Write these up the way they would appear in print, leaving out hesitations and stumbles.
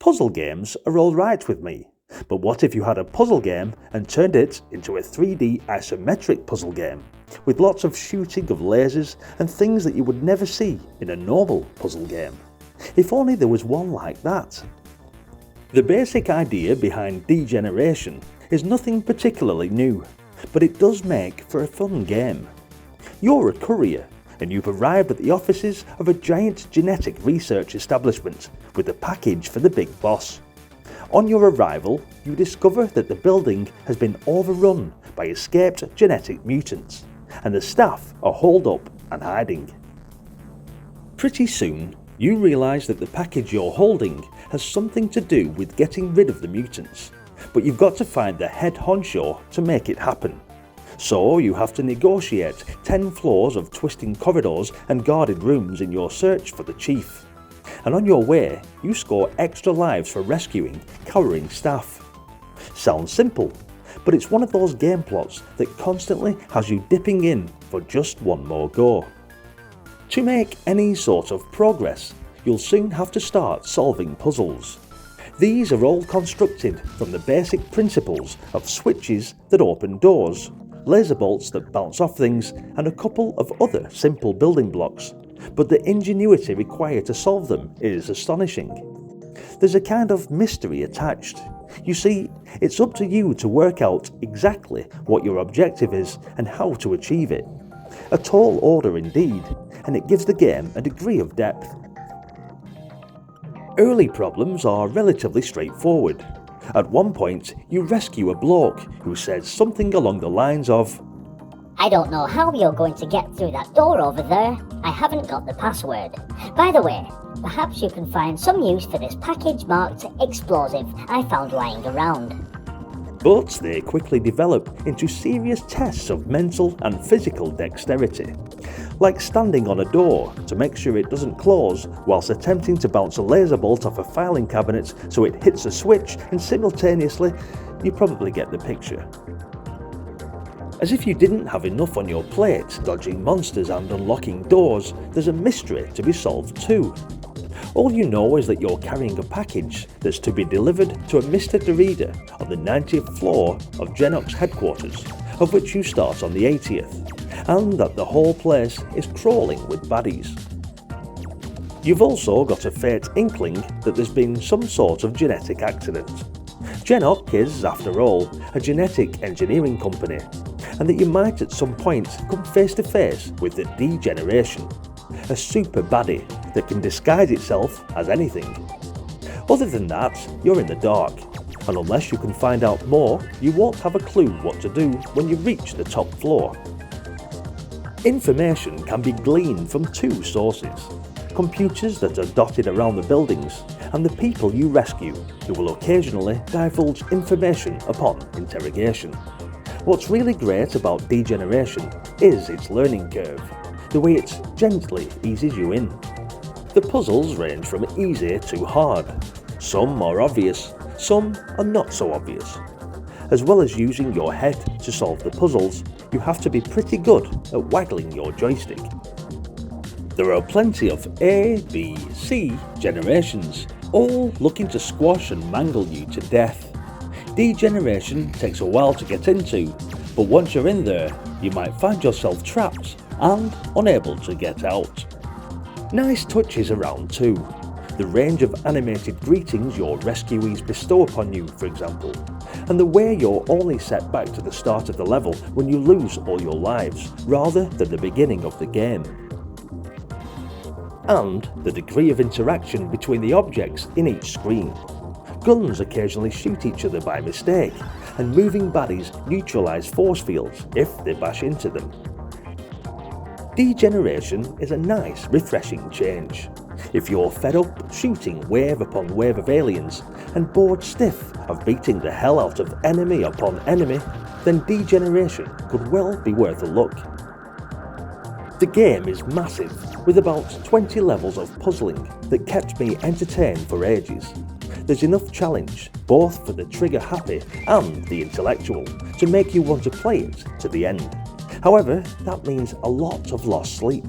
Puzzle games are alright with me, but what if you had a puzzle game and turned it into a 3D isometric puzzle game, with lots of shooting of lasers and things that you would never see in a normal puzzle game? If only there was one like that. The basic idea behind dgeneration is nothing particularly new, but it does make for a fun game. You're a courier, and you've arrived at the offices of a giant genetic research establishment with a package for the big boss. On your arrival, you discover that the building has been overrun by escaped genetic mutants, and the staff are holed up and hiding. Pretty soon, you realise that the package you're holding has something to do with getting rid of the mutants, but you've got to find the head honcho to make it happen. So you have to negotiate 10 floors of twisting corridors and guarded rooms in your search for the chief. And on your way, you score extra lives for rescuing cowering staff. Sounds simple, but it's one of those game plots that constantly has you dipping in for just one more go. To make any sort of progress, you'll soon have to start solving puzzles. These are all constructed from the basic principles of switches that open doors, laser bolts that bounce off things, and a couple of other simple building blocks, but the ingenuity required to solve them is astonishing. There's a kind of mystery attached. You see, it's up to you to work out exactly what your objective is and how to achieve it. A tall order indeed, and it gives the game a degree of depth. Early problems are relatively straightforward. At one point, you rescue a bloke who says something along the lines of, "I don't know how you're going to get through that door over there. I haven't got the password. By the way, perhaps you can find some use for this package marked explosive I found lying around." But they quickly develop into serious tests of mental and physical dexterity, like standing on a door to make sure it doesn't close whilst attempting to bounce a laser bolt off a filing cabinet so it hits a switch, and simultaneously, you probably get the picture. As if you didn't have enough on your plate dodging monsters and unlocking doors, there's a mystery to be solved too. All you know is that you're carrying a package that's to be delivered to a Mr. Derrida on the 90th floor of Genox headquarters, of which you start on the 80th, and that the whole place is crawling with baddies. You've also got a faint inkling that there's been some sort of genetic accident. Genox is, after all, a genetic engineering company, and that you might at some point come face to face with the dgeneration, a super baddie that can disguise itself as anything. Other than that, you're in the dark, and unless you can find out more, you won't have a clue what to do when you reach the top floor. Information can be gleaned from two sources: computers that are dotted around the buildings, and the people you rescue, who will occasionally divulge information upon interrogation. What's really great about dgeneration is its learning curve, the way it gently eases you in. The puzzles range from easy to hard. Some are obvious, some are not so obvious. As well as using your head to solve the puzzles, you have to be pretty good at waggling your joystick. There are plenty of A, B, C generations, all looking to squash and mangle you to death. Dgeneration takes a while to get into, but once you're in there, you might find yourself trapped and unable to get out. Nice touches around too. The range of animated greetings your rescuees bestow upon you, for example, and the way you're only set back to the start of the level when you lose all your lives, rather than the beginning of the game. And the degree of interaction between the objects in each screen. Guns occasionally shoot each other by mistake, and moving baddies neutralise force fields if they bash into them. Dgeneration is a nice, refreshing change. If you're fed up shooting wave upon wave of aliens and bored stiff of beating the hell out of enemy upon enemy, then dgeneration could well be worth a look. The game is massive, with about 20 levels of puzzling that kept me entertained for ages. There's enough challenge, both for the trigger-happy and the intellectual, to make you want to play it to the end. However, that means a lot of lost sleep.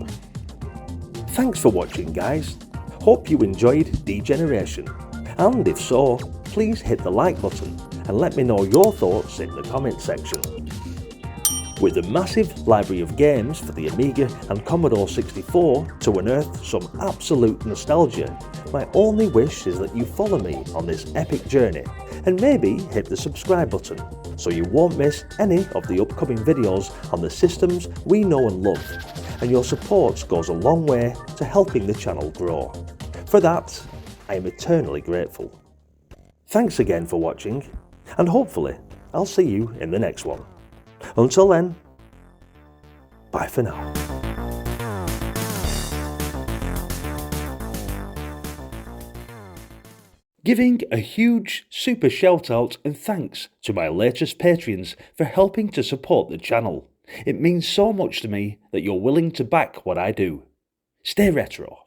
Thanks for watching, guys. Hope you enjoyed dgeneration. And if so, please hit the like button and let me know your thoughts in the comments section. With a massive library of games for the Amiga and Commodore 64 to unearth some absolute nostalgia, my only wish is that you follow me on this epic journey and maybe hit the subscribe button so you won't miss any of the upcoming videos on the systems we know and love, and your support goes a long way to helping the channel grow. For that, I am eternally grateful. Thanks again for watching, and hopefully I'll see you in the next one. Until then, bye for now. Giving a huge super shout out and thanks to my latest Patreons for helping to support the channel. It means so much to me that you're willing to back what I do. Stay retro.